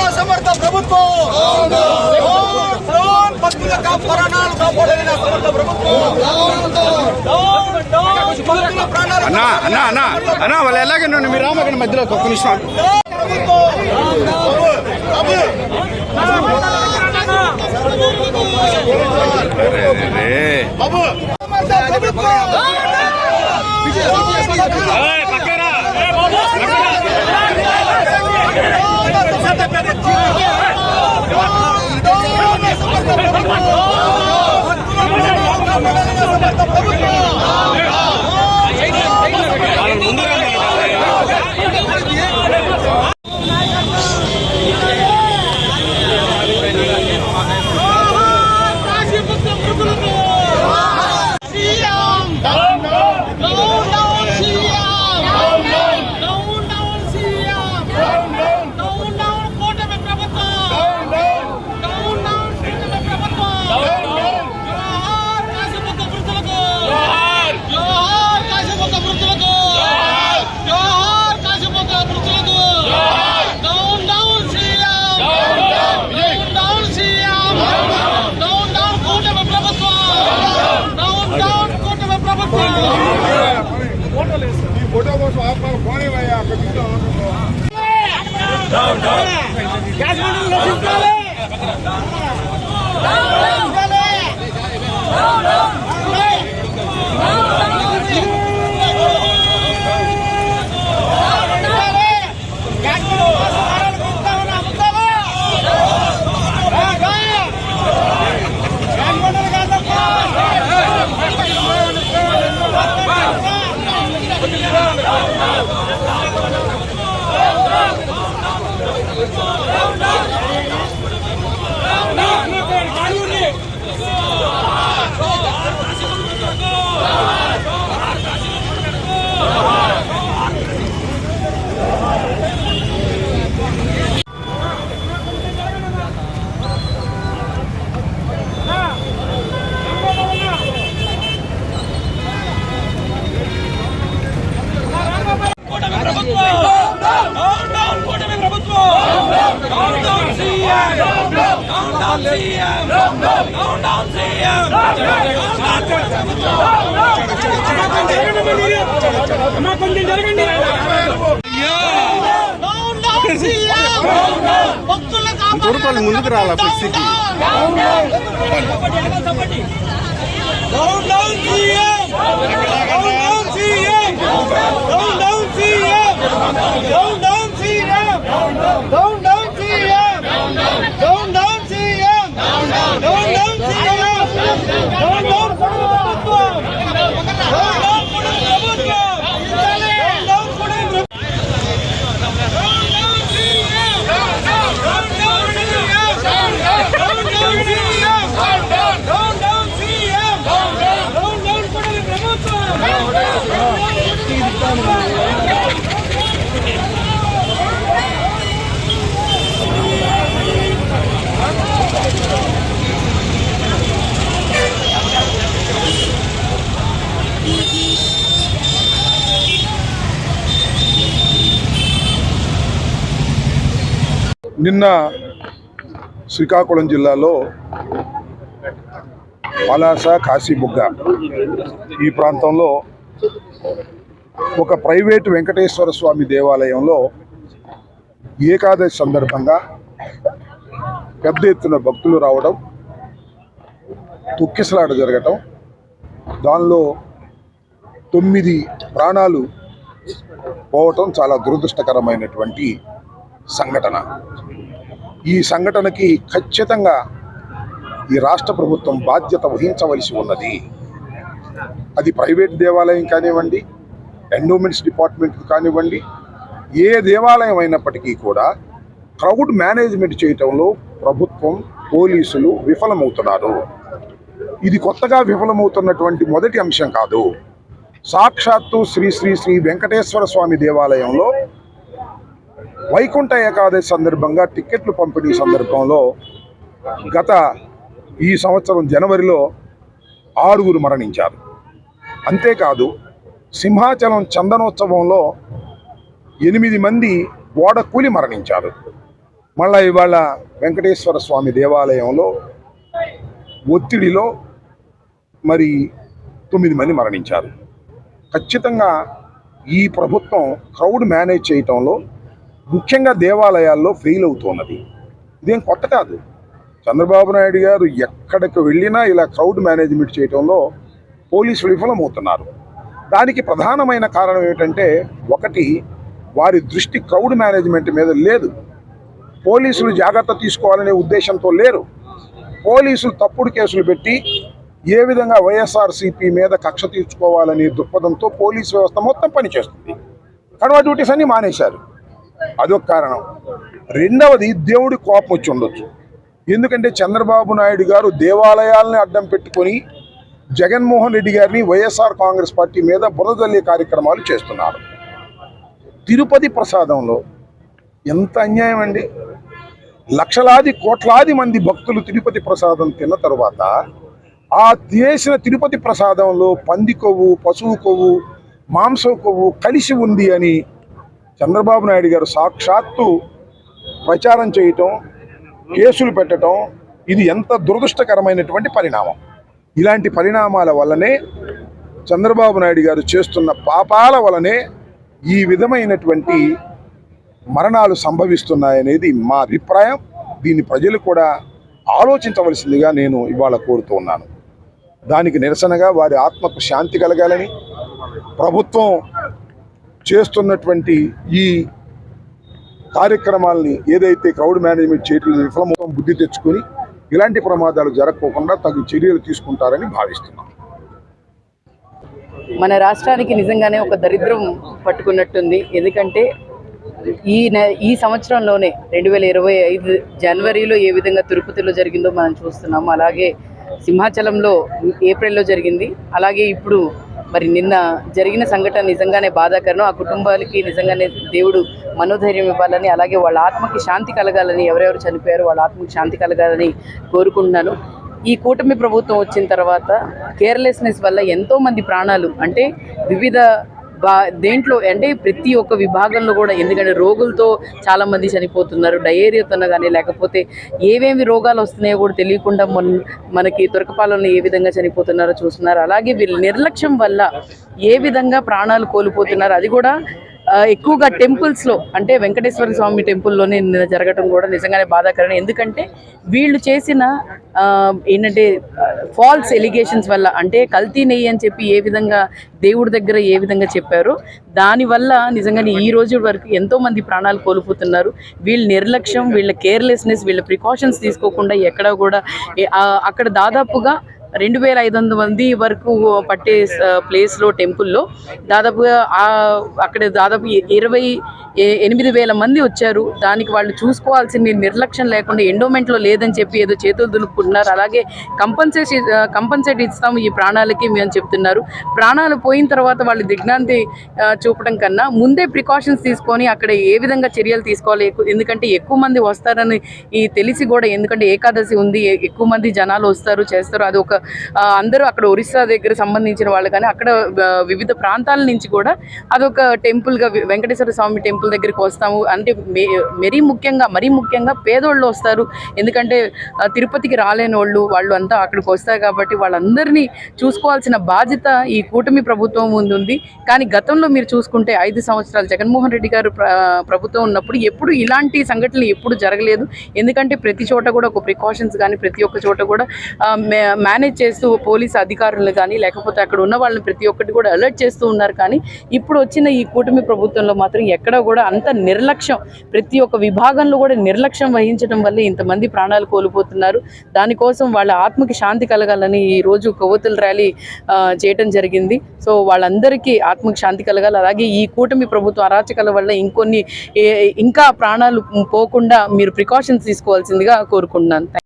అసమర్థ ప్రభుత్వం భక్తుల ప్రాణాలు కాపాడలేని అసమర్థ ప్రభుత్వం. అన్నా వాళ్ళు ఎలాగే మీరు రామగండి మధ్యలో ఒక్క నిమిషం फोटो को आप फोने भाई आप डाउन डाउन गैस बंडल नसीब काले डाउन डाउन ముందుకు రాలా ఫ్లెక్సీకి నిన్న శ్రీకాకుళం జిల్లాలో పలాస కాశీబుగ్గ ఈ ప్రాంతంలో ఒక ప్రైవేటు వెంకటేశ్వర స్వామి దేవాలయంలో ఏకాదశి సందర్భంగా పెద్ద ఎత్తున భక్తులు రావడం, తొక్కిసలాట జరగటం, దానిలో 9 ప్రాణాలు పోవటం చాలా దురదృష్టకరమైనటువంటి సంఘటన. ఈ సంఘటనకి ఖచ్చితంగా ఈ రాష్ట్ర ప్రభుత్వం బాధ్యత వహించవలసి ఉన్నది. అది ప్రైవేట్ దేవాలయం కానివ్వండి, ఎండోమెంట్స్ డిపార్ట్మెంట్ కానివ్వండి, ఏ దేవాలయం అయినప్పటికీ కూడా క్రౌడ్ మేనేజ్మెంట్ చేయటంలో ప్రభుత్వం, పోలీసులు విఫలమవుతున్నారు. ఇది కొత్తగా విఫలమవుతున్నటువంటి మొదటి అంశం కాదు. సాక్షాత్తు శ్రీ శ్రీ శ్రీ వెంకటేశ్వర స్వామి దేవాలయంలో వైకుంఠ ఏకాదశి సందర్భంగా టికెట్లు పంపిణీ సందర్భంలో ఈ సంవత్సరం జనవరిలో 6 మరణించారు. అంతేకాదు సింహాచలం చందనోత్సవంలో 8 మంది ఓడ కూలి మరణించారు. మళ్ళా ఇవాళ వెంకటేశ్వర స్వామి దేవాలయంలో ఒత్తిడిలో మరి 9 మంది మరణించారు. ఖచ్చితంగా ఈ ప్రభుత్వం క్రౌడ్ మేనేజ్ చేయటంలో ముఖ్యంగా దేవాలయాల్లో ఫెయిల్ అవుతున్నది. ఇదేం కొత్త కాదు. చంద్రబాబు నాయుడు గారు ఎక్కడికి వెళ్ళినా ఇలా క్రౌడ్ మేనేజ్మెంట్ చేయటంలో పోలీసులు విఫలమవుతున్నారు. దానికి ప్రధానమైన కారణం ఏమిటంటే, ఒకటి, వారి దృష్టి క్రౌడ్ మేనేజ్మెంట్ మీద లేదు. పోలీసులు జాగ్రత్త తీసుకోవాలనే ఉద్దేశంతో లేరు. పోలీసులు తప్పుడు కేసులు పెట్టి ఏ విధంగా వైఎస్ఆర్సీపీ మీద కక్ష తీర్చుకోవాలనే దృక్పథంతో పోలీసు వ్యవస్థ మొత్తం పనిచేస్తుంది. కడవ డ్యూటీస్ అన్ని మానేశారు. అదొక కారణం. రెండవది, దేవుడి కోపం వచ్చి ఉండొచ్చు. ఎందుకంటే చంద్రబాబు నాయుడు గారు దేవాలయాలని అడ్డం పెట్టుకొని జగన్మోహన్ రెడ్డి గారిని వైఎస్ఆర్ కాంగ్రెస్ పార్టీ మీద బురదల్లే కార్యక్రమాలు చేస్తున్నారు. తిరుపతి ప్రసాదంలో ఎంత అన్యాయం అండి! లక్షలాది కోట్లాది మంది భక్తులు తిరుపతి ప్రసాదం తిన్న తరువాత ఆ చేసిన తిరుపతి ప్రసాదంలో పంది కొవ్వు, పశువు కొవ్వు, మాంసం కొవ్వు కలిసి ఉంది అని చంద్రబాబు నాయుడు గారు సాక్షాత్తు ప్రచారం చేయటం, కేసులు పెట్టడం, ఇది ఎంత దురదృష్టకరమైనటువంటి పరిణామం. ఇలాంటి పరిణామాల వల్లనే చంద్రబాబు నాయుడు గారు చేస్తున్న పాపాల వల్లనే ఈ విధమైనటువంటి మరణాలు సంభవిస్తున్నాయనేది మా అభిప్రాయం. దీన్ని ప్రజలు కూడా ఆలోచించవలసిందిగా నేను ఇవాళ కోరుతూ ఉన్నాను. దానికి నిరసనగా వారి ఆత్మకు శాంతి కలగాలని, ప్రభుత్వం చేస్తున్నటువంటి ఈ కార్యక్రమాలని ఏదైతే క్రౌడ్ మేనేజ్మెంట్ చేయటం విఫలమవుతాం బుద్ధి తెచ్చుకొని ఇలాంటి ప్రమాదాలు జరగకోకుండా తగు చర్యలు తీసుకుంటారని భావిస్తున్నాం. మన రాష్ట్రానికి నిజంగానే ఒక దరిద్రం పట్టుకున్నట్టుంది. ఎందుకంటే ఈ సంవత్సరంలోనే 2025 జనవరిలో ఏ విధంగా తిరుపతిలో జరిగిందో మనం చూస్తున్నాము. అలాగే సింహాచలంలో ఏప్రిల్లో జరిగింది. అలాగే ఇప్పుడు మరి నిన్న జరిగిన సంఘటన నిజంగానే బాధాకరం. ఆ కుటుంబాలకి నిజంగానే దేవుడు మనోధైర్యం ఇవ్వాలని, అలాగే వాళ్ళ ఆత్మకి శాంతి కలగాలని, ఎవరెవరు చనిపోయారో వాళ్ళ ఆత్మకి శాంతి కలగాలని కోరుకుంటున్నాను. ఈ కూటమి ప్రభుత్వం వచ్చిన తర్వాత కేర్లెస్నెస్ వల్ల ఎంతోమంది ప్రాణాలు, అంటే వివిధ దేంట్లో అంటే ప్రతి ఒక్క విభాగంలో కూడా, ఎందుకంటే రోగులతో చాలామంది చనిపోతున్నారు, డయేరియాతో కానీ, లేకపోతే ఏవేమి రోగాలు వస్తున్నాయో కూడా తెలియకుండా మనకి తురకపాలెంలో ఏ విధంగా చనిపోతున్నారో చూస్తున్నారు. అలాగే వీళ్ళ నిర్లక్ష్యం వల్ల ఏ విధంగా ప్రాణాలు కోల్పోతున్నారు, అది కూడా ఎక్కువగా టెంపుల్స్లో, అంటే వెంకటేశ్వర స్వామి టెంపుల్లోనే జరగడం కూడా నిజంగానే బాధాకరం. ఎందుకంటే వీళ్ళు చేసిన ఏంటంటే ఫాల్స్ ఎలిగేషన్స్ వల్ల, అంటే కల్తీ నెయ్యి అని చెప్పి ఏ విధంగా దేవుడి దగ్గర ఏ విధంగా చెప్పారో దానివల్ల నిజంగానే ఈ రోజు వరకు ఎంతోమంది ప్రాణాలు కోల్పోతున్నారు. వీళ్ళ నిర్లక్ష్యం, వీళ్ళ కేర్లెస్నెస్, వీళ్ళ ప్రికాషన్స్ తీసుకోకుండా ఎక్కడ కూడా అక్కడ దాదాపుగా 2500 మంది వరకు పట్టే ప్లేస్లో, టెంపుల్లో దాదాపుగా అక్కడ దాదాపు 28,000 మంది వచ్చారు. దానికి వాళ్ళు చూసుకోవాల్సిన నిర్లక్ష్యం లేకుండా ఎండోమెంట్లో లేదని చెప్పి ఏదో చేతులు దులుపుకుంటున్నారు. అలాగే కంపన్సేట్ ఇస్తాము ఈ ప్రాణాలకి మేము చెప్తున్నారు. ప్రాణాలు పోయిన తర్వాత వాళ్ళు దిగ్భ్రాంతి చూపడం కన్నా ముందే ప్రికాషన్స్ తీసుకొని అక్కడ ఏ విధంగా చర్యలు తీసుకోవాలి. ఎందుకంటే ఎక్కువ మంది వస్తారని తెలిసి కూడా, ఎందుకంటే ఏకాదశి ఉంది, ఎక్కువ మంది జనాలు వస్తారు చేస్తారు. అది ఒక అందరూ అక్కడ ఒరిస్సా దగ్గర సంబంధించిన వాళ్ళు కానీ అక్కడ వివిధ ప్రాంతాల నుంచి కూడా అదొక టెంపుల్గా వెంకటేశ్వర స్వామి టెంపుల్ దగ్గరికి వస్తాము అంటే మరీ ముఖ్యంగా పేదోళ్ళు వస్తారు. ఎందుకంటే తిరుపతికి రాలేని వాళ్ళు అంతా అక్కడికి వస్తారు. కాబట్టి వాళ్ళందరినీ చూసుకోవాల్సిన బాధ్యత ఈ కూటమి ప్రభుత్వం ముందుంది. కానీ గతంలో మీరు చూసుకుంటే 5 సంవత్సరాలు జగన్మోహన్ రెడ్డి గారు ప్రభుత్వం ఉన్నప్పుడు ఎప్పుడు ఇలాంటి సంఘటనలు ఎప్పుడు జరగలేదు. ఎందుకంటే ప్రతి చోట కూడా ఒక ప్రికాషన్స్ కానీ, ప్రతి ఒక్క చోట కూడా మేనేజ్ చేస్తూ పోలీసు అధికారులు కానీ, లేకపోతే అక్కడ ఉన్న వాళ్ళని ప్రతి ఒక్కటి కూడా అలర్ట్ చేస్తూ ఉన్నారు. కానీ ఇప్పుడు వచ్చిన ఈ కూటమి ప్రభుత్వంలో మాత్రం ఎక్కడ కూడా అంత నిర్లక్ష్యం, ప్రతి ఒక్క విభాగంలో కూడా నిర్లక్ష్యం వహించడం వల్ల ఇంతమంది ప్రాణాలు కోల్పోతున్నారు. దానికోసం వాళ్ళ ఆత్మకి శాంతి కలగాలని ఈరోజు కొవ్వొత్తుల ర్యాలీ చేయటం జరిగింది. సో వాళ్ళందరికీ ఆత్మకి శాంతి కలగాలి. అలాగే ఈ కూటమి ప్రభుత్వం అరాచకాల వల్ల ఇంకా ప్రాణాలు పోకుండా మీరు ప్రికాషన్స్ తీసుకోవాల్సిందిగా కోరుకుంటున్నాను.